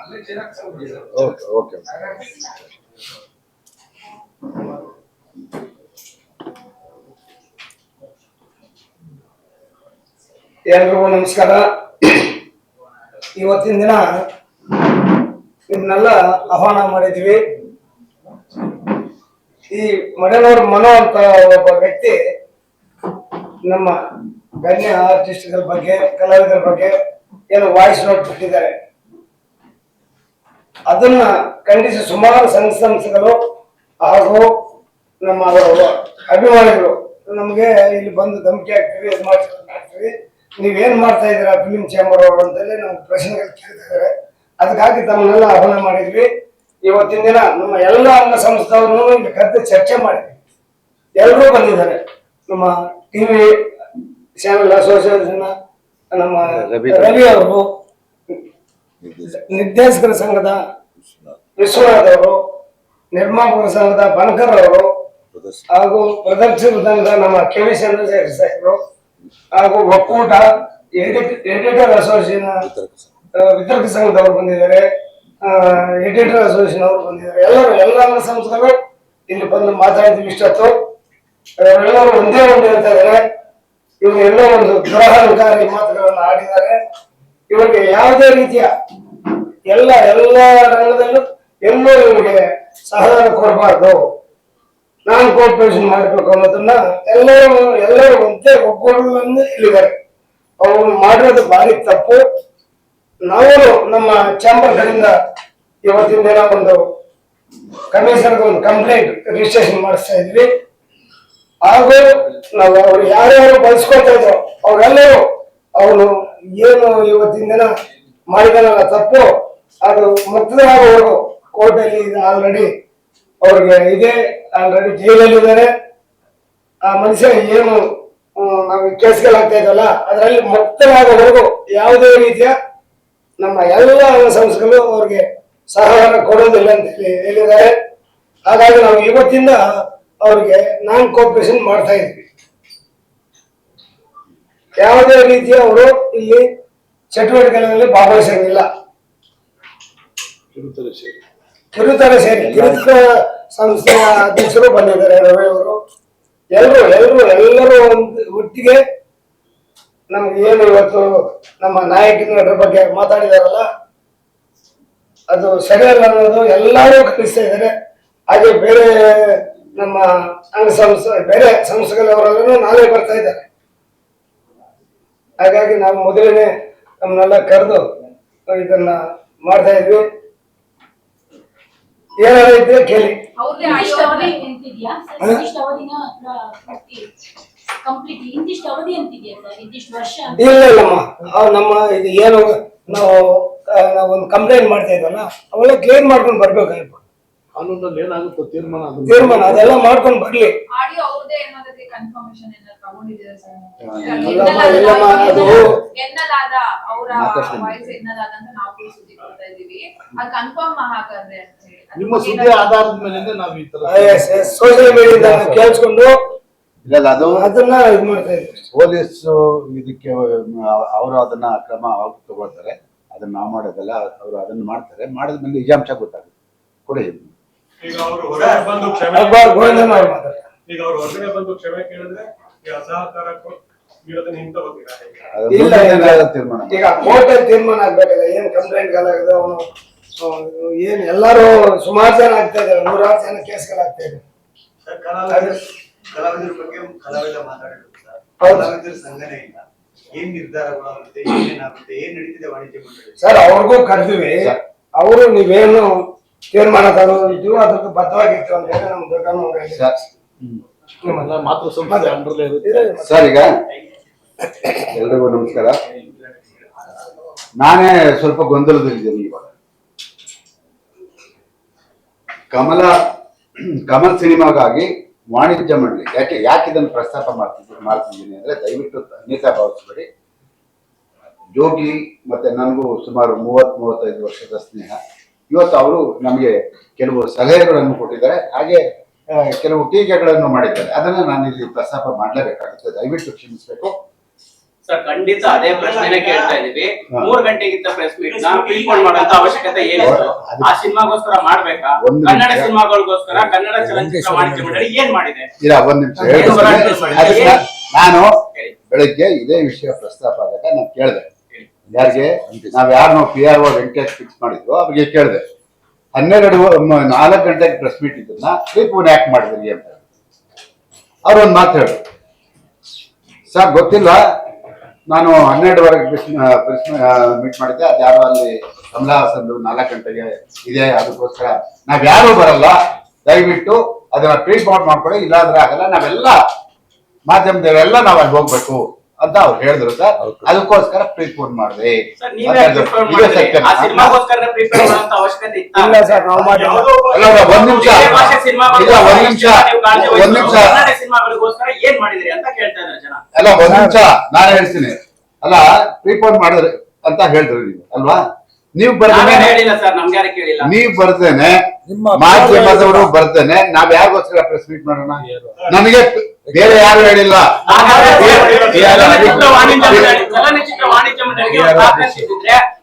Okay okay ಎಲ್ರಿಗೂ ನಮಸ್ಕಾರ. ಇವತ್ತಿನ ದಿನ ನಿಮ್ಮನ್ನೆಲ್ಲ ಆಹ್ವಾನ ಮಾಡಿದ್ವಿ. ಈ ಮಡೇನೂರು ಮನೋ ಅಂತ ಒಬ್ಬ ವ್ಯಕ್ತಿ ನಮ್ಮ ಗಣ್ಯ ಆರ್ಟಿಸ್ಟ್ಗಳ ಬಗ್ಗೆ, ಕಲಾವಿದರ ಬಗ್ಗೆ ಏನು ವಾಯ್ಸ್ ನೋಟ್ ಬಿಟ್ಟಿದ್ದಾರೆ. ಅದನ್ನ ಖಂಡಿಸಿ ಸುಮಾರು ಸಂಘ ಸಂಸ್ಥೆಗಳು ಹಾಗೂ ನಮ್ಮ ಅಭಿಮಾನಿಗಳು ನಮಗೆ ಇಲ್ಲಿ ಬಂದು ಧಮಕಿ ಹಾಕ್ತೀವಿ, ಇದು ಮಾಡ್ತೀವಿ, ನೀವೇನ್ ಮಾಡ್ತಾ ಇದ್ದೀರಾ ಫಿಲಿಂ ಚೇಂಬರ್ ಅವರು ಅಂತೇಳಿ ನಮ್ಗೆ ಪ್ರಶ್ನೆಗಳು ಕೇಳ್ತಿದ್ದಾರೆ. ಅದಕ್ಕಾಗಿ ತಮ್ಮನ್ನೆಲ್ಲ ಆಹ್ವಾನ ಮಾಡಿದ್ವಿ. ಇವತ್ತಿನ ದಿನ ನಮ್ಮ ಎಲ್ಲ ಅಂಗ ಸಂಸ್ಥೆಯವ್ರನ್ನು ಇಲ್ಲಿ ಕರೆದು ಚರ್ಚೆ ಮಾಡಿದ್ವಿ. ಎಲ್ಲರೂ ಬಂದಿದ್ದಾರೆ. ನಮ್ಮ ಟಿವಿ ಚಾನೆಲ್ ಅಸೋಸಿಯೇಷನ್ ನಮ್ಮ ರವಿ ಅವರು, ನಿರ್ದೇಶಕರ ಸಂಘದ ವಿಶ್ವನಾಥ್ ಅವರು, ನಿರ್ಮಾಪಕರ ಸಂಘದ ಬನಕರ್ ಅವರು, ಹಾಗೂ ಪ್ರದರ್ಶಕ ಸಂಘದ ನಮ್ಮ ಕೆವಿ ಚಂದ್ರಶೇಖರ್ ಸಾಹೇಬರು, ಹಾಗೂ ಒಕ್ಕೂಟ ಎಡಿಟರ್ ಅಸೋಸಿಯೇಷನ್ ವಿತರಕ ಸಂಘದವರು ಬಂದಿದ್ದಾರೆ, ಎಡಿಟರ್ ಅಸೋಸಿಯೇಷನ್ ಅವರು ಬಂದಿದ್ದಾರೆ. ಎಲ್ಲ ಸಂಸ್ಥೆಗಳು ಇಲ್ಲಿ ಬಂದು ಮಾತಾಡಿದ್ವಿ. ಇಷ್ಟೊತ್ತು ಎಲ್ಲರೂ ಒಂದೇ ಒಂದು ಹೇಳ್ತಾ ಇದ್ದಾರೆ. ಇವರು ಎಲ್ಲೋ ಒಂದು ದುರಹಂಕಾರಿ ಮಾತುಗಳನ್ನು ಆಡಿದ್ದಾರೆ. ಇವರಿಗೆ ಯಾವುದೇ ರೀತಿಯ ಎಲ್ಲ ರಂಗದಲ್ಲೂ ಎಲ್ಲೂ ಇವರಿಗೆ ಸಹಕಾರ ಕೊಡಬಾರ್ದು, ನಾನ್ ಕೋಆಪರೇಷನ್ ಮಾಡಬೇಕು ಅನ್ನೋದನ್ನ ಎಲ್ಲರೂ ಒಂದೇ ಒಗ್ಗೂಡಿನಲ್ಲಿ ಇಲ್ಲಿದ್ದಾರೆ. ಅವರು ಮಾಡಿರೋದು ಭಾರಿ ತಪ್ಪು. ನಾವು ನಮ್ಮ ಚಾಂಬರ್ ಕಡೆಯಿಂದ ಇವತ್ತಿನ ದಿನ ಒಂದು ಕಮಿಷನರ್ಗೆ ಒಂದು ಕಂಪ್ಲೇಂಟ್ ರಿಜಿಸ್ಟ್ರೇಷನ್ ಮಾಡಿಸ್ತಾ ಇದ್ವಿ. ಹಾಗೂ ನಾವು ಅವ್ರು ಯಾರ್ಯಾರು ಬಳಸ್ಕೊಳ್ತಾ ಇದ್ರು ಅವರೆಲ್ಲರೂ ಅವನು ಏನು ಇವತ್ತಿನ ದಿನ ಮಾಡಿದಾನಲ್ಲ ತಪ್ಪು, ಅದು ಮುಕ್ತವಾಗುವವರು ಕೋರ್ಟಲ್ಲಿ ಆಲ್ರೆಡಿ ಅವ್ರಿಗೆ ಇದೆ, ಆಲ್ರೆಡಿ ಜೈಲಲ್ಲಿದ್ದಾರೆ. ಆ ಮನುಷ್ಯ ಏನು ನಾವು ಕೇಸ್ಗಳಾಗ್ತಾ ಇದ್ವಲ್ಲ ಅದರಲ್ಲಿ ಮುಕ್ತವಾಗುವವರೆಗೂ ಯಾವುದೇ ರೀತಿಯ ನಮ್ಮ ಎಲ್ಲ ಸಂಸ್ಥೆಗಳು ಅವ್ರಿಗೆ ಸಹಕಾರ ಕೊಡೋದಿಲ್ಲ ಅಂತ ಹೇಳಿದ್ದಾರೆ. ಹಾಗಾಗಿ ನಾವು ಇವತ್ತಿಂದ ಅವ್ರಿಗೆ ನಾನ್ ಕೋಆಪರೇಷನ್ ಮಾಡ್ತಾ ಇದ್ವಿ. ಯಾವುದೇ ರೀತಿಯ ಅವರು ಇಲ್ಲಿ ಚಟುವಟಿಕೆಗಳಲ್ಲಿ ಭಾಗವಹಿಸಂಗಿಲ್ಲ. ಕಿರುತರ ಸಂಸ್ಥೆಯ ಅಧ್ಯಕ್ಷರು ಬಂದಿದ್ದಾರೆ, ರವಿ ಅವರು. ಎಲ್ಲರೂ ಒಟ್ಟಿಗೆ ನಮ್ಗೆ ಏನು ಇವತ್ತು ನಮ್ಮ ನಾಯಕರ ಬಗ್ಗೆ ಮಾತಾಡಿದಾರಲ್ಲ ಅದು ಸರಿಯಲ್ಲ ಅನ್ನೋದು ಎಲ್ಲರೂ ಖಂಡಿಸ್ತಾ ಇದ್ದಾರೆ. ಹಾಗೆ ಬೇರೆ ನಮ್ಮ ಅಂಗ ಸಂಸ್ಥೆ ಬೇರೆ ಸಂಸ್ಥೆಗಳವರೆಲ್ಲರೂ ನಾವೇ ಬರ್ತಾ ಇದ್ದಾರೆ. ಹಾಗಾಗಿ ನಾವು ಮೊದಲನೇ ನಮ್ಮನ್ನೆಲ್ಲ ಕರೆದು ಇದನ್ನ ಮಾಡ್ತಾ ಇದ್ವಿ. ಏನಾದ್ರೆ ಕೇಳಿ. ಇಲ್ಲಮ್ಮ, ನಮ್ಮ ಇದು ಏನು ನಾವು ಒಂದು ಕಂಪ್ಲೇಂಟ್ ಮಾಡ್ತಾ ಇದ್ವಲ್ಲ ಅವೆಲ್ಲ ಕ್ಲಿಯರ್ ಮಾಡ್ಕೊಂಡು ಬರ್ಬೇಕಾಯ್ತು. ಕಾನೂನಲ್ಲಿ ಏನಾಗುತ್ತೋ ತೀರ್ಮಾನ ಅದೆಲ್ಲ ಮಾಡ್ಕೊಂಡು ಬರ್ಲಿ. ನಿಮ್ಮ ಸುದ್ದಿ ಆಧಾರದ ಮೇಲೆ ನಾವು ಈ ತರ ಸೋಷಿಯಲ್ ಮೀಡಿಯಾದಿಂದ ಕೇಳಿಸ್ಕೊಂಡು ಅದನ್ನ ಇದು ಮಾಡ್ತಾ ಇದ್ದೀವಿ. ಪೊಲೀಸ್ ಇದಕ್ಕೆ ಅವರು ಅದನ್ನ ಕ್ರಮ ತಗೊಳ್ತಾರೆ. ಅದನ್ನ ನಾವು ಮಾಡೋದಲ್ಲ, ಅವರು ಅದನ್ನ ಮಾಡ್ತಾರೆ. ಮಾಡಿದ್ಮೇಲೆ ನಿಜಾಂಶ ಗೊತ್ತಾಗುತ್ತೆ. ಕೊಡಿ. ಈಗ ಅವರು ಹೊರಗಡೆ ಬಂದು ಕೇಳಿದ್ರೆ ಅಸಹಕಾರ ಈಗ ಕೋರ್ಟ್ ತೀರ್ಮಾನ ಆಗ್ಬೇಕಲ್ಲ. ಏನ್ ಕಂಪ್ಲೇಂಟ್ ಅವನು ಏನ್ ಎಲ್ಲಾರು ಸುಮಾರು ಜನ ಆಗ್ತಾ ಇದಾರೆ, 100 ಜನ ಕೇಸ್ಗಳಾಗ್ತಾ ಇದೆ. ಕಲಾವಿದರ ಬಗ್ಗೆ ಕಲಾವಿದ ಮಾತಾಡಿದ್ರು ಸರ್. ಕಲಾವಿದರ ಸಂಘನೇ ಇಲ್ಲ. ಏನ್ ನಿರ್ಧಾರಗಳಾಗುತ್ತೆ, ಏನೇನಾಗುತ್ತೆ, ಏನ್ ನಡೀತಿದೆ ವಾಣಿಜ್ಯ ಮಂಡಳಿ ಸರ್. ಅವ್ರಿಗೂ ಕರೆದಿವಿ. ಅವರು ನೀವೇನು ತೀರ್ಮಾನ ತಗೊಂಡಿದ್ದು ಅದಕ್ಕೆ ಬದ್ಧವಾಗಿತ್ತು ಅಂತ ಹೇಳಿ ನಮ್ಗೆ ಸರ್. ಈಗ ಎಲ್ರಿಗೂ ನಮಸ್ಕಾರ. ನಾನೇ ಸ್ವಲ್ಪ ಗೊಂದಲದಲ್ಲಿದ್ದೇನೆ ಇವಾಗ. ಕಮಲ್ ಸಿನಿಮಾಗಾಗಿ ವಾಣಿಜ್ಯ ಮಂಡಳಿ ಯಾಕೆ ಇದನ್ನು ಪ್ರಸ್ತಾಪ ಮಾಡ್ತಿದ್ದೀನಿ ಅಂದ್ರೆ, ದಯವಿಟ್ಟು ಅನ್ಯತಾ ಭಾವಿಸಬೇಡಿ. ಜೋಗಿ ಮತ್ತೆ ನನಗೂ ಸುಮಾರು 30-35 ವರ್ಷದ ಸ್ನೇಹ. ಇವತ್ತು ಅವರು ನಮಗೆ ಕೆಲವು ಸಲಹೆಗಳನ್ನು ಕೊಟ್ಟಿದ್ದಾರೆ, ಹಾಗೆ ಕೆಲವು ಟೀಕೆಗಳನ್ನು ಮಾಡಿದ್ದಾರೆ. ಅದನ್ನ ನಾನು ಇಲ್ಲಿ ಪ್ರಸ್ತಾಪ ಮಾಡಲೇಬೇಕಾಗುತ್ತೆ. ದಯವಿಟ್ಟು ಕ್ಷಮಿಸಬೇಕು. ಸರ್ ಖಂಡಿತ ಅದೇ ಪ್ರಶ್ನೆನೇ ಕೇಳ್ತಾ ಇದೀವಿ. 3 ಗಂಟೆಗಿಂತ ಪ್ರೆಸ್ ಮೀಟ್ ನ ಪ್ರೀಪೋನ್ ಮಾಡುವಂತ ಅವಶ್ಯಕತೆ ಏನಿತ್ತು? ಆ ಸಿನಿಮಾಗೋಸ್ಕರ ಮಾಡ್ಬೇಕಾ? ಕನ್ನಡ ಸಿನಿಮಾಗಳಿಗೋಸ್ಕರ ಕನ್ನಡ ಚಲನಚಿತ್ರ ವಾಣಿಜ್ಯ ಮಂಡಳಿ ಏನ್ ಮಾಡಿದೆ? ಇಲ್ಲ, ಒಂದ್ ನಿಮಿಷ ಅದಕ್ಕೆ ನಾನು ಬೆಳಗ್ಗೆ ಇದೇ ವಿಷಯ ಪ್ರಸ್ತಾಪ ಆದಾಗ ನಾನು ಕೇಳಿದೆ, ಯಾರಿಗೆ ನಾವ್ ಯಾರನ್ನೋ PRO ವೆಂಕಟೇಶ್ ಫಿಕ್ಸ್ ಮಾಡಿದ್ವು ಅವ್ರಿಗೆ ಕೇಳಿದೆ, 4 ಗಂಟೆಗೆ ಪ್ರೆಸ್ ಮೀಟ್ ಇದನ್ನ ಪ್ರೀಪೋನ್ ಯಾಕೆ ಮಾಡಿದ್ರಿ ಅಂತ. ಅವ್ರು ಒಂದ್ ಮಾತು ಹೇಳಿದ್ರು, ಸರ್ ಗೊತ್ತಿಲ್ಲ, ನಾನು 12ವರೆಗೆ ಪ್ರೆಸ್ ಮೀಟ್ ಮಾಡಿದ್ದೆ, ಅದ್ಯಾರೋ ಅಲ್ಲಿ ಕಮಲಾ ಹಾಸನ್ 4 ಗಂಟೆಗೆ ಇದೆ, ಅದಕ್ಕೋಸ್ಕರ ನಾವ್ಯಾರು ಬರಲ್ಲ, ದಯವಿಟ್ಟು ಅದನ್ನ ಪ್ರೀಪೋನ್ ಮಾಡ್ಕೊಳ್ಳಿ, ಇಲ್ಲಾಂದ್ರೆ ಆಗಲ್ಲ, ನಾವೆಲ್ಲ ಮಾಧ್ಯಮದವರೆಲ್ಲ ನಾವ್ ಅಲ್ಲಿ ಹೋಗ್ಬೇಕು ಅಂತ ಅವ್ರು ಹೇಳಿದ್ರು ಸರ್. ಅದಕ್ಕೋಸ್ಕರ ಪ್ರೀಪೋನ್ ಮಾಡಿದೆ. ಇಲ್ಲ ಸರ್, ನಾವು ಮಾಡಿ ಒಂದ್ ನಿಮಿಷ ಏನ್ ಮಾಡಿದ್ರಿ ಅಂತ ಕೇಳ್ತಾ ಇದ್ದಾರೆ ಜನ. ಅಲ್ಲ, ಒಂದ್ ನಿಮಿಷ ನಾನು ಹೇಳ್ತೀನಿ. ಅಲ್ಲ, ಪ್ರೀಪೋನ್ ಮಾಡಿದ್ರಿ ಅಂತ ಹೇಳಿದ್ರು ನೀವು ಅಲ್ವಾ? ನೀವು ಹೇಳಿಲ್ಲ ಸರ್, ನಮ್ಗೆ ಯಾರು ಕೇಳಿಲ್ಲ. ನೀವು ಬರ್ದೇನೆ, ಮಾಧ್ಯಮದವರು ಬರ್ದೇನೆ, ನಾವ್ ಯಾರಿಗೋಸ್ಕರ ಪ್ರೆಸ್ ಮೀಟ್ ಮಾಡೋಣ? ನನಗೆ ಬೇರೆ ಯಾರು ಹೇಳಿಲ್ಲ. ಚಲನಚಿತ್ರ ವಾಣಿಜ್ಯ ಮಂಡಳಿಗೆ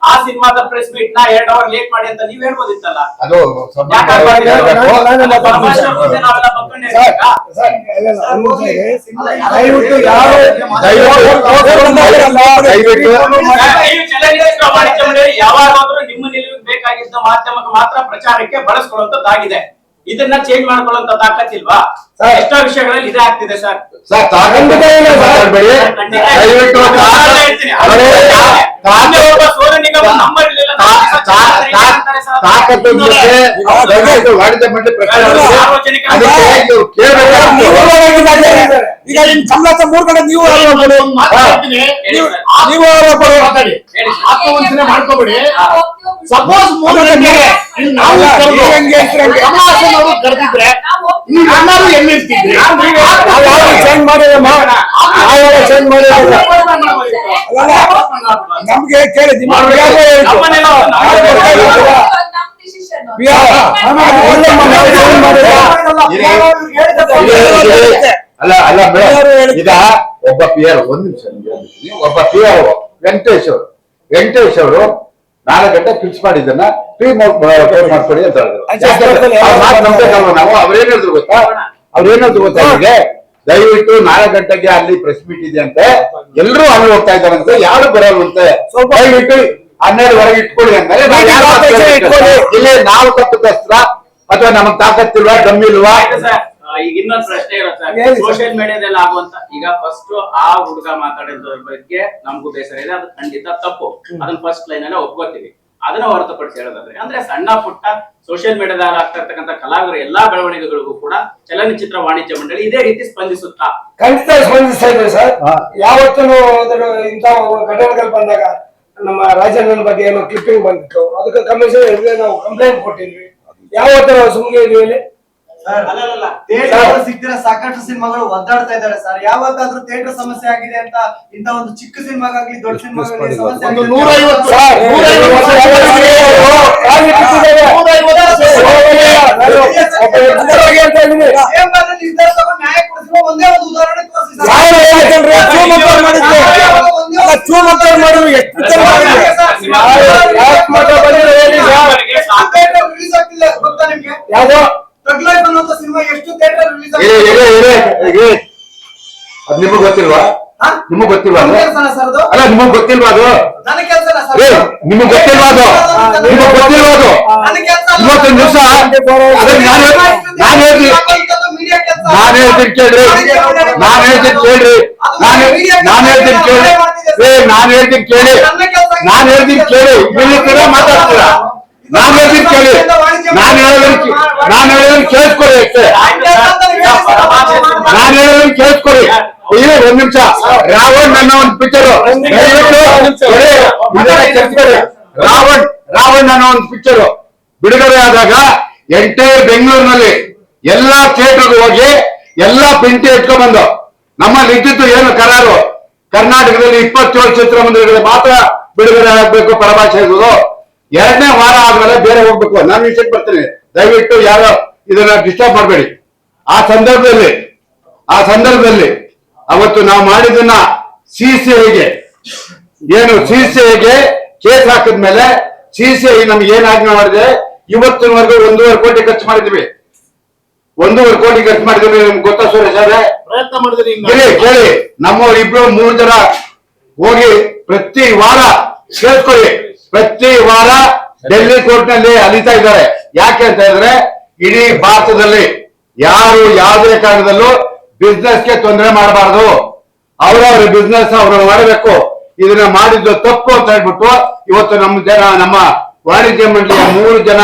ಆ ಸಿನಿಮಾದ ಪ್ರೆಸ್ ಮೀಟ್ ನ 2 ಅವರ್ ಲೇಟ್ ಮಾಡಿ ಅಂತ ನೀವ್ ಹೇಳ್ಬೋದಿತ್ತಲ್ಲ. ಅದು ದಯವಿಟ್ಟು ಯಾರು ಚಲನಚಿತ್ರ ವಾಣಿಜ್ಯ ಮಂಡಳಿ ಯಾವಾಗಾದ್ರೂ ನಿಮ್ಮ ನಿಲುವಿಗೆ ಬೇಕಾಗಿದ್ದ ಮಾಧ್ಯಮಕ್ಕೆ ಮಾತ್ರ ಪ್ರಚಾರಕ್ಕೆ ಬಳಸ್ಕೊಳ್ಳುವಂತದ್ದಾಗಿದೆ. ಇದನ್ನ ಚೇಂಜ್ ಮಾಡ್ಕೊಳ್ಳುವಂತ ತಾಕತ್ತಿಲ್ವಾ? ಎಷ್ಟೋ ವಿಷಯಗಳಲ್ಲಿ ಇದೇ ಆಗ್ತಿದೆ ಸರ್. ವಾಣಿಜ್ಯ ಮಂಡಳಿ ಈಗ ನಿಮ್ ಸಂಬಳ 3 ಕಡೆ ನೀವು ಆತ್ಮವಂಚನೆ ಮಾಡ್ಕೋಬೇಡಿ. ಸಪೋಸ್ 3 ಗಂಟೆಗೆ ಕರೆದಿದ್ರೆ ನೀವೆಲ್ಲರೂ ಎಲ್ಲಿರ್ತಿದ್ರಿ? ಚೇಂಜ್ ಮಾಡಿದಮ್ಮ, ಚೇಂಜ್ ಮಾಡಿದ ನಮ್ಗೆ ಕೇಳಿ ಅಲ್ಲ ಅಲ್ಲ ಈಗ ಒಬ್ಬ PRO, ಒಂದ್ ನಿಮಿಷ ಒಬ್ಬ PRO ವೆಂಕಟೇಶ್ ಅವರು 4 ಗಂಟೆ ಫಿಕ್ಸ್ ಮಾಡಿದ್ದನ್ನ ಮಾಡ್ಕೊಡಿ ಅಂತ ಹೇಳಿದ್ರು. ನಾವು ಅವ್ರೇನ್ ಹೇಳಿದ್ರು ಗೊತ್ತಾ ನಿಮಗೆ? ದಯವಿಟ್ಟು 4 ಗಂಟೆಗೆ ಅಲ್ಲಿ ಪ್ರೆಸ್ ಮೀಟ್ ಇದೆ ಅಂತೆ, ಎಲ್ಲರೂ ಅಲ್ಲಿ ಹೋಗ್ತಾ ಇದ್ದಾರಂತೆ, ಯಾರು ಬರೋಲ್ವಂತೆ, ದಯವಿಟ್ಟು 12ವರೆಗೆ ಇಟ್ಕೊಳ್ಳಿ ಅಂದ್ರೆ ಇಲ್ಲಿ ನಾವು ತಪ್ಪಿತಸ್ತ್ರ ಅಥವಾ ನಮಗ್ ತಾಕತ್ತಿಲ್ವಾ, ದಮ್ಮಿಲ್ವಾ? ಈಗ ಇನ್ನೊಂದು ಪ್ರಶ್ನೆ ಇರುತ್ತೆ, ಸೋಷಿಯಲ್ ಮೀಡಿಯಾದಲ್ಲಿ ಆಗುವಂತ ಈಗ ಫಸ್ಟ್ ಆ ಹುಡುಗ ಮಾತಾಡಿದ್ರ ಬಗ್ಗೆ ನಮಗೂ ಬೇಸರ ಇದೆ, ಅದು ಖಂಡಿತ ತಪ್ಪು, ಅದನ್ನ ಫಸ್ಟ್ ಲೈನ್ ಅಲ್ಲೇ ಒಪ್ಕೋತೀವಿ. ಅದನ್ನ ಹೊರತುಪಡಿಸಿ ಹೇಳೋದಾದ್ರೆ ಅಂದ್ರೆ ಸಣ್ಣ ಪುಟ್ಟ ಸೋಷಿಯಲ್ ಮೀಡಿಯಾದಲ್ಲಿ ಆಗ್ತಾ ಇರ್ತಕ್ಕಂಥ ಕಲಾವಿದರ ಎಲ್ಲಾ ಬೆಳವಣಿಗೆಗಳಿಗೂ ಕೂಡ ಚಲನಚಿತ್ರ ವಾಣಿಜ್ಯ ಮಂಡಳಿ ಇದೇ ರೀತಿ ಸ್ಪಂದಿಸುತ್ತಾ? ಖಂಡಿತ ಸ್ಪಂದಿಸ್ತಾ ಇದ್ದಾರೆ ಸರ್. ಯಾವತ್ತೂ ಇಂಥ ಘಟನೆಗಳು ಬಂದಾಗ ನಮ್ಮ ರಾಜಣ್ಣನ ಬಗ್ಗೆ ಏನೋ ಕ್ಲಿಪ್ಪಿಂಗ್ ಬಂದಿತ್ತು, ಅದಕ್ಕೆ ಕಮಿಷನ್ ನಾವು ಕಂಪ್ಲೇಂಟ್ ಕೊಟ್ಟಿದ್ವಿ. ಯಾವತ್ತೂ ನಾವು ಸುಮ್ಮನೆ ಇದೀವಿ. ಸಿಗ್ತಿರೋ ಸಾಕಷ್ಟು ಸಿನಿಮಾಗಳು ಒದ್ದಾಡ್ತಾ ಇದ್ದಾರೆ ಸರ್. ಯಾವತ್ತಾದ್ರೂ ಥಿಯೇಟರ್ ಸಮಸ್ಯೆ ಆಗಿದೆ ಅಂತ ಇಂತ ಒಂದು ಚಿಕ್ಕ ಸಿನಿಮಾಗಾಗ್ಲಿ ದೊಡ್ಡ ಸಿನಿಮಾಗಾಗ್ಲಿ ಸಮಸ್ಯೆ ನ್ಯಾಯ ಕೊಡಿಸುವ ಒಂದೇ ಒಂದು ಉದಾಹರಣೆ ರಿಲೀಸ್ ಆಗ್ತಿಲ್ಲ ಗೊತ್ತಾ ನಿಮ್ಗೆ? ಯಾವ್ದೋ ತಗ್ಲೈಫ್ ಅನ್ನುವಂತ ಸಿನಿಮಾ ಎಷ್ಟು ಥಿಯೇಟರ್ ರಿಲೀಸ್ ಅದ್ ನಿಮಗ್ ಗೊತ್ತಿಲ್ವಾ? ನಿಮಗ್ ಗೊತ್ತಿಲ್ವಾ? ಅಲ್ಲ, ನಿಮಗ್ ಗೊತ್ತಿಲ್ವಾ ಅದು? ನಿಮಗ್ ಗೊತ್ತಿಲ್ವಾ ಅದು? ನಿಮಗ್ ಗೊತ್ತಿಲ್ವಾ ಅದು? ಇವತ್ತೊಂದು ದಿವಸ ನಾನು ಹೇಳ್ತೀನಿ ಕೇಳ್ರಿ, ನಾನು ಹೇಳ್ತೀನಿ ಕೇಳಿ, ಮಾತಾಡ್ತೀರಾ? ನಾನು ಹೇಳ್ತೀನಿ ಕೇಳಿ, ನಾನು ಹೇಳೋದನ್ನ ಕೇಳಿಸ್ಕೊಡಿ ಅಷ್ಟೇ, ನಾನು ಹೇಳೋದನ್ನ ಕೇಳಿಸ್ಕೊಡಿ. ಒಂದ್ ನಿಮಿಷ, ರಾವಣ್ ಅನ್ನೋ ಒಂದು ಪಿಕ್ಚರ್ ರಾವಣ್ ಅನ್ನೋ ಒಂದು ಪಿಕ್ಚರ್ ಬಿಡುಗಡೆ ಆದಾಗ ಎಂಟೈರ್ ಬೆಂಗಳೂರಿನಲ್ಲಿ ಎಲ್ಲಾ ಥಿಯೇಟರ್ಗೆ ಹೋಗಿ ಎಲ್ಲಾ ಪ್ರಿಂಟ್ ಎತ್ಕೊಂಡ್ ಬಂದು ನಮ್ಮಲ್ಲಿ ಇದ್ದಿದ್ದು ಏನು ಕರಾರು, ಕರ್ನಾಟಕದಲ್ಲಿ 27 ಚಿತ್ರಮಂದಿರಗಳು ಮಾತ್ರ ಬಿಡುಗಡೆ ಆಗ್ಬೇಕು ಪರಭಾಷೆ ಇರುವುದು. 2ನೇ ವಾರ ಆದ್ಮೇಲೆ ಬೇರೆ ಹೋಗ್ಬೇಕು. ನಾನು ವಿಷಯಕ್ಕೆ ಬರ್ತೀನಿ, ದಯವಿಟ್ಟು ಯಾರು ಇದನ್ನ ಡಿಸ್ಟರ್ಬ್ ಮಾಡಬೇಡಿ. ಆ ಸಂದರ್ಭದಲ್ಲಿ ಅವತ್ತು ನಾವು ಮಾಡಿದ್ದನ್ನ CCIಗೆ ಏನು CCIಗೆ ಕೇಸ್ ಹಾಕಿದ್ಮೇಲೆ CCI ನಮ್ಗೆ ಏನ್ ಆಜ್ಞೆ ಮಾಡಿದೆ, ಇವತ್ತಿನವರೆಗೂ 1.5 ಕೋಟಿ ಖರ್ಚು ಮಾಡಿದ್ವಿ. 1.5 ಕೋಟಿ ಖರ್ಚು ಮಾಡಿದ್ವಿ. ನಿಮ್ಗೆ ಗೊತ್ತಾ ಸುರೇಶ್ ಅವರೇ? ಪ್ರಯತ್ನ ಮಾಡಿದ್ರಿ. ಕೇಳಿ, ನಮ್ಮವ್ರು 2-3 ಜನ ಹೋಗಿ ಪ್ರತಿ ವಾರ ಕೇಳ್ಕೊಳ್ಳಿ, ಪ್ರತಿ ವಾರ ಡೆಲ್ಲಿ ಕೋರ್ಟ್ ನಲ್ಲಿ ಅಲಿತಾ ಇದ್ದಾರೆ. ಯಾಕೆ ಅಂತ ಹೇಳಿದ್ರೆ, ಇಡೀ ಭಾರತದಲ್ಲಿ ಯಾರು ಯಾವುದೇ ಕಾರಣದಲ್ಲೂ ಬಿಸ್ನೆಸ್ಗೆ ತೊಂದರೆ ಮಾಡಬಾರದು, ಅವರವ್ರ ಬಿಸ್ನೆಸ್ ಅವರು ಮಾಡಬೇಕು. ಇದನ್ನ ಮಾಡಿದ್ದು ತಪ್ಪು ಅಂತ ಹೇಳ್ಬಿಟ್ಟು ಇವತ್ತು ನಮ್ಮ ವಾಣಿಜ್ಯ ಮಂಡಳಿಯ 3 ಜನ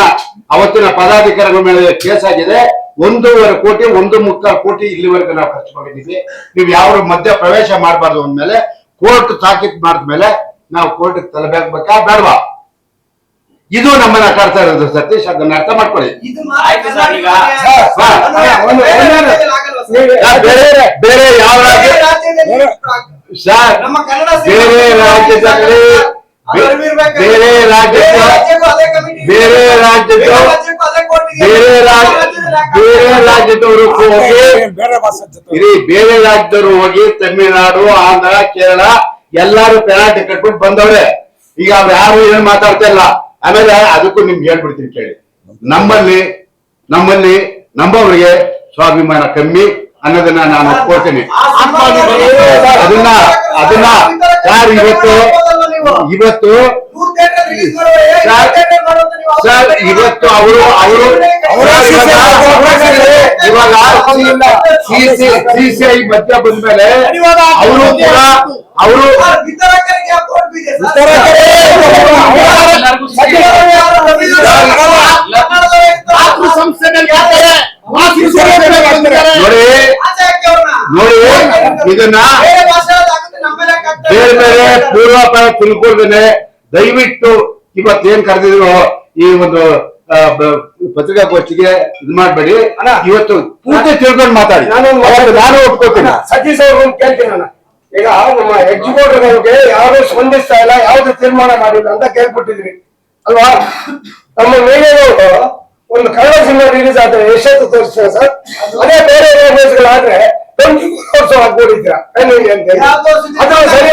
ಅವತ್ತಿನ ಪದಾಧಿಕಾರಿಗಳ ಮೇಲೆ ಕೇಸ್ ಆಗಿದೆ. 1.5 ಕೋಟಿ 1.25 ಕೋಟಿ ಇಲ್ಲಿವರೆಗೂ ನಾವು ಖರ್ಚು ಮಾಡಿದ್ದೀವಿ. ನೀವು ಯಾವ ಮಧ್ಯ ಪ್ರವೇಶ ಮಾಡಬಾರ್ದು ಅಂದ್ಮೇಲೆ ಕೋರ್ಟ್ ತಾಕೀತು ಮಾಡಿದ್ಮೇಲೆ ನಾವು ಕೋರ್ಟ್ ತಲುಪಬೇಕಾ ಬೇಡವಾ? ಇದು ನಮ್ಮನ್ನ ಕಾಡ್ತಾ ಇರೋದು ಸತೀಶ್, ಅದನ್ನ ಅರ್ಥ ಮಾಡ್ಕೊಳ್ಳಿ. ಆಯ್ತು ಸರ್, ಈಗ ಬೇರೆ ಯಾವ ರಾಜ್ಯ ಸರ್, ನಮ್ಮ ಕನ್ನಡ ಬೇರೆ ರಾಜ್ಯದಲ್ಲಿ ಬೇರೆ ರಾಜ್ಯದವರು ಹೋಗಿ ಬೇರೆ ರಾಜ್ಯದವರು ಹೋಗಿ ತಮಿಳುನಾಡು, ಆಂಧ್ರ, ಕೇರಳ ಎಲ್ಲಾರು ಪೆನಾಲ್ಟಿ ಕಟ್ಬಿಟ್ಟು ಬಂದವ್ರೆ. ಈಗ ಅವ್ರು ಯಾರು ಏನ್ ಮಾತಾಡ್ತಾ ಇಲ್ಲ. ಆಮೇಲೆ ಅದಕ್ಕೂ ನಿಮ್ಗೆ ಹೇಳ್ಬಿಡ್ತೀನಿ ಕೇಳಿ, ನಮ್ಮಲ್ಲಿ ನಮ್ಮವರಿಗೆ ಸ್ವಾಭಿಮಾನ ಕಮ್ಮಿ ಅನ್ನೋದನ್ನ ನಾನು ಒಪ್ಕೊಳ್ತೀನಿ. ಅದನ್ನ ಸರ್ ಇವತ್ತು ಸರ್ ಇವತ್ತು ಅವರು ಇವಾಗ CCI ಮಧ್ಯ ಬಂದ್ಮೇಲೆ ಅವರು ಕೂಡ ಅವರು ನೋಡಿ ಇದನ್ನ ಬೇರೆ ಬೇರೆ ಪೂರ್ವಾಪರ ತಿಳ್ಕೊಳ್ದೇನೆ ದಯವಿಟ್ಟು ಇವತ್ತೇನ್ ಕರೆದಿದ್ರು ಈ ಒಂದು ಪತ್ರಿಕಾಗೋಷ್ಠಿಗೆ ಇದು ಮಾಡ್ಬೇಡಿ. ಇವತ್ತು ಪೂರ್ತಿ ತಿಳ್ಕೊಂಡು ಮಾತಾಡಿ. ನಾನು ಒಪ್ಕೋತೀನಿ. ಸತೀಶ್ ಅವ್ರನ್ನ ಕೇಳ್ತೀನಿ ನಾನು. ಈಗ ನಮ್ಮ ಎಕ್ಸಿಕ್ಯೂಟಿವ್ಗೆ ಯಾರು ಸ್ಪಂದಿಸ್ತಾ ಇಲ್ಲ, ಯಾವ್ದು ತೀರ್ಮಾನ ಮಾಡಿಲ್ಲ ಅಂತ ಕೇಳ್ಬಿಟ್ಟಿದ್ರಿ ಅಲ್ವಾ? ನಮ್ಮ ಮೀಡಿಯಾದವರು ಒಂದು ಕನ್ನಡ ಸಿನಿಮಾ ರಿಲೀಸ್ ಆದ್ರೆ ಎಷ್ಟೊತ್ತು ತೋರಿಸ್ತಾರೆ ಸರ್? ಅದೇ ಬೇರೆ ಲ್ಯಾಂಗ್ವೇಜ್ಗಳಾದ್ರೆ 24 ವರ್ಷ ಆಗ್ಬೋದಿದ್ದೀರಾ ಅದು ಸರಿ?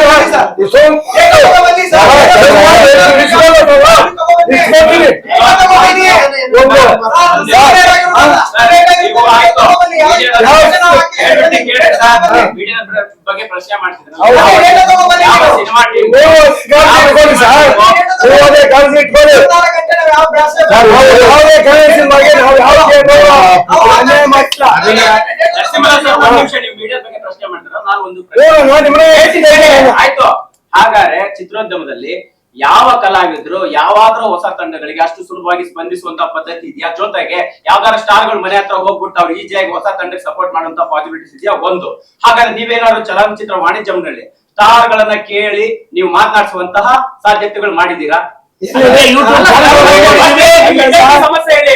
ಬಗ್ಗೆ ಪ್ರಶ್ನೆ ಮಾಡ್ತಿದ್ರು. ಆಯ್ತು, ಹಾಗಾದ್ರೆ ಚಿತ್ರೋದ್ಯಮದಲ್ಲಿ ಯಾವ ಕಲಾವಿದ್ರು ಯಾವಾದ್ರೂ ಹೊಸ ತಂಡಗಳಿಗೆ ಅಷ್ಟು ಸುಲಭವಾಗಿ ಸ್ಪಂದಿಸುವಂತ ಪದ್ಧತಿ ಇದೆಯಾ? ಜೊತೆಗೆ ಯಾವ್ದಾದ್ರು ಸ್ಟಾರ್ಗಳು ಮನೆ ಹತ್ರ ಹೋಗ್ಬಿಟ್ಟು ಅವ್ರು ಈಜಿಯಾಗಿ ಹೊಸ ತಂಡಕ್ಕೆ ಸಪೋರ್ಟ್ ಮಾಡುವಂತ ಪಾಸಿಬಿಲಿಟೀಸ್ ಇದೆಯಾ? ಒಂದು. ಹಾಗಾದ್ರೆ ನೀವೇನಾದ್ರು ಚಲನಚಿತ್ರ ವಾಣಿಜ್ಯ ಮಂಡಳಿ ಸ್ಟಾರ್ ಗಳನ್ನ ಕೇಳಿ ನೀವು ಮಾತನಾಡಿಸುವಂತಹ ಸಾಧ್ಯತೆಗಳು ಮಾಡಿದ್ದೀರಾ? ಸಮಸ್ಯೆ ಹೇಳಿ.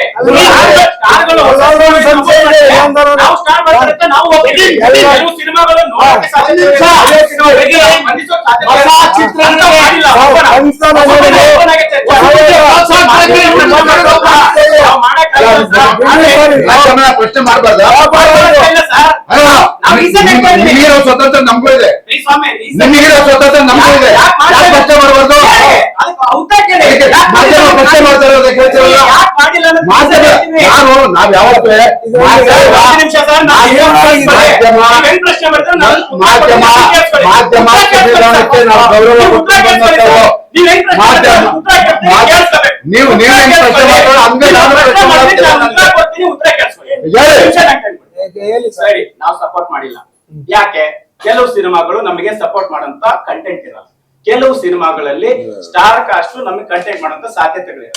ಸಿನಿಮಾಗಳು ಪ್ರಶ್ನೆ ಮಾಡಬಾರ್ದು. ನಿಮಗಿರೋ ಸ್ವತಂತ್ರ ನಮಗೂ ಇದೆ, ನಿಮಗಿರೋ ಸ್ವತಂತ್ರ ನಮಗೂ ಇದೆ. ಪ್ರಶ್ನೆ ಮಾಡಬಾರ್ದು. ಪ್ರಶ್ನೆ ಮಾಡ್ತಾ ಇರೋದು ಕೇಳ್ತಿರಲ್ಲ. ನಾವ್ ಯಾವತ್ತೇ ಮಾಧ್ಯಮ ಸಂವಿಧಾನಕ್ಕೆ ನಾವು ಗೌರವ ನೀವು ಸರಿ, ನಾವು ಸಪೋರ್ಟ್ ಮಾಡಿಲ್ಲ. ಯಾಕೆ? ಕೆಲವು ಸಿನಿಮಾಗಳು ನಮಗೆ ಸಪೋರ್ಟ್ ಮಾಡುವಂತ ಕಂಟೆಂಟ್ ಇರಲ್ಲ. ಕೆಲವು ಸಿನಿಮಾಗಳಲ್ಲಿ ಸ್ಟಾರ್ ಕಾಸ್ಟ್ ನಮಗೆ ಕಂಟೆಂಟ್ ಮಾಡುವಂತ ಸಾಧ್ಯತೆಗಳಿವೆ.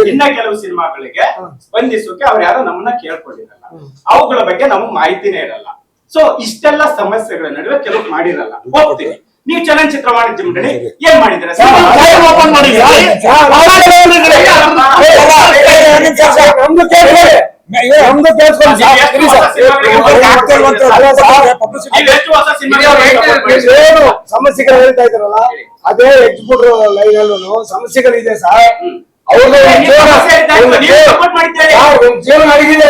ಇನ್ನ ಕೆಲವು ಸಿನಿಮಾಗಳಿಗೆ ಸ್ಪಂದಿಸೋಕೆ ಅವ್ರು ಯಾರು ನಮ್ಮನ್ನ ಕೇಳ್ಕೊಂಡಿರಲ್ಲ, ಅವುಗಳ ಬಗ್ಗೆ ನಮಗ್ ಮಾಹಿತಿನೇ ಇರಲ್ಲ. ಸೊ ಇಷ್ಟೆಲ್ಲ ಸಮಸ್ಯೆಗಳ ನಡುವೆ ಕೆಲವು ಮಾಡಿರಲ್ಲ, ಹೋಗ್ತೀವಿ. ನೀವು ಚಲನಚಿತ್ರ ವಾಣಿಜ್ಯ ಮಂಡಳಿ ಏನ್ ಮಾಡಿದ್ರೆ ಸಮಸ್ಯೆಗಳು ಹೇಳ್ತಾ ಇದ್ದಾರಲ್ಲ, ಅದೇ ಎಕ್ಸಿಕ್ಯೂಟಿವ್ ಲೈನ್ ಅಲ್ಲೂ ಸಮಸ್ಯೆಗಳಿದೆ ಸರ್. ಅವ್ರದ್ದು ಜೀವನ ಅಡಗಿದೆ.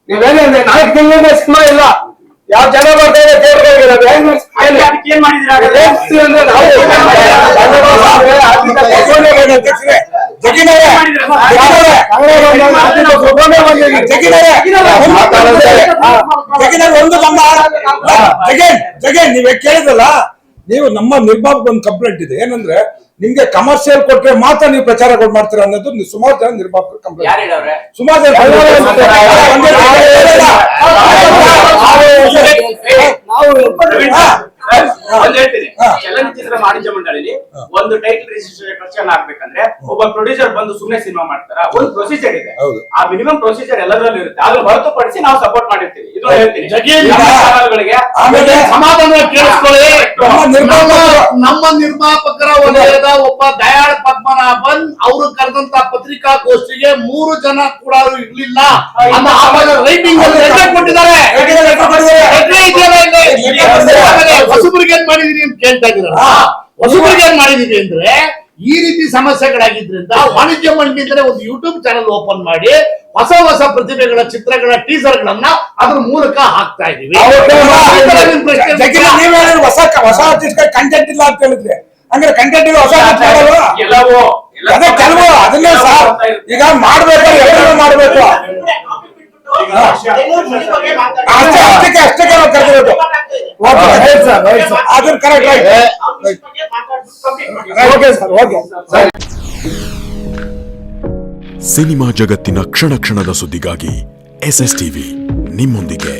ನೀವೇನಂದ್ರೆ 4 ತಿಂಗಳಿಂದ ಸಿನಿಮಾ ಇಲ್ಲ, ಯಾವ ಜನ ಬರ್ತಾ ಇದೆ ದೇವ್ರಿಗೆ ನಾವು ಹೆಂಗ್ ಅದಕ್ಕೆ ಏನ್ ಮಾಡಿದೀರಾ ಹಾಗಾದ್ರೆ? ಏನ್ ಅಂದ್ರೆ ನಾವು ಒಂದು ನಮ್ಮ ಜಗನ್ ನೀವೇ ಕೇಳಿದಲ್ಲ, ನೀವು ನಮ್ಮ ನಿರ್ಮಾಪಕ ಒಂದು ಕಂಪ್ಲೇಂಟ್ ಇದೆ ಏನಂದ್ರೆ ನಿಮ್ಗೆ ಕಮರ್ಷಿಯಲ್ ಕೊಟ್ರೆ ಮಾತ್ರ ನೀವು ಪ್ರಚಾರ ಮಾಡ್ತೀರಾ ಅನ್ನೋದು ಸುಮಾರು ಜನ ನಿರ್ಮಾಪಕರ ಕಂಪ್ಲೇಂಟ್. ಯಾರು ಹೇಳವ್ರೆ? ಸುಮಾರು ಜನ ಒಂದ್ ಹೇಳ್ತೀನಿ, ಚಲನಚಿತ್ರ ವಾಣಿಜ್ಯ ಮಂಡಳಿಲಿ ಒಂದು ಟೈಟಲ್ ರಿಜಿಸ್ಟ್ರೇಷನ್ ಆಗ್ಬೇಕಂದ್ರೆ ಒಬ್ಬ ಪ್ರೊಡ್ಯೂಸರ್ ಬಂದು ಸುಮ್ನೆ ಸಿನಿಮಾ ಮಾಡ್ತಾರ, ಒಂದು ಪ್ರೊಸೀಜರ್ ಇದೆ. ಆ ಮಿನಿಮಮ್ ಪ್ರೊಸೀಜರ್ ಎಲ್ಲದರಲ್ಲೂ ಇರುತ್ತೆ. ಅದ್ರ ಹೊರತುಪಡಿಸಿ ನಾವು ಸಪೋರ್ಟ್ ಮಾಡಿರ್ತೀವಿ. ಇದು ಹೇಳ್ತೀನಿ ಆಮೇಲೆ ಸಮಾಧಾನ ಕೇಳಿಸ್ಕೊಳ್ಳಿ. ನಮ್ಮ ನಿರ್ಮಾಪಕರ ವಲಯದ ಒಬ್ಬ ದಯಾಳ್ ಪದ್ಮನಾಭನ್ ಅವರು ಕರೆದಂತ ಪತ್ರಿಕಾಗೋಷ್ಠಿಗೆ 3 ಜನ ಕೂಡ ಇರ್ಲಿಲ್ಲ. ರೈಟಿಂಗ್ ಕೊಟ್ಟಿದ್ದಾರೆ. ಹೊಸಬರಿಗೆ ಏನ್ ಮಾಡಿದೀನಿ ಅಂತ ಕೇಳ್ತಾ ಇದ್ದೀರಲ್ಲ, ಹೊಸಬರಿಗೆ ಏನ್ ಮಾಡಿದೀವಿ ಅಂದ್ರೆ ಈ ರೀತಿ ಸಮಸ್ಯೆಗಳಾಗಿದ್ರಿಂದ ವಾಣಿಜ್ಯ ಮಂಡಳಿ ಒಂದು ಯೂಟ್ಯೂಬ್ ಚಾನಲ್ ಓಪನ್ ಮಾಡಿ ಹೊಸ ಹೊಸ ಪ್ರತಿಭೆಗಳ ಚಿತ್ರಗಳ ಟೀಸರ್ ಗಳನ್ನ ಅದ್ರ ಮೂಲಕ ಹಾಕ್ತಾ ಇದೀವಿ. ಹೊಸ ಆರ್ಟಿಸ್ಟ್ ಕಂಟೆಂಟ್ ಇಲ್ಲ ಅಂತ ಹೇಳಿದ್ರೆ ಅಂದ್ರೆ ಕಂಟೆಂಟ್ ಇಲ್ಲ, ಹೊಸ ಎಲ್ಲವೂ ಅದೇ ಕೆಲವು ಅದನ್ನೇ ಸರ್ ಈಗ ಮಾಡ್ಬೇಕು, ಎಲ್ಲರೂ ಮಾಡ್ಬೇಕು. ಅಷ್ಟೇ ಕರೆದಿರೋದು ಅದನ್ನ ಕರೆಕ್ಟ್ ಆಯ್ತು. ಸಿನಿಮಾ ಜಗತ್ತಿನ ಕ್ಷಣ ಕ್ಷಣದ ಸುದ್ದಿಗಾಗಿ SS ಟಿವಿ ನಿಮ್ಮೊಂದಿಗೆ.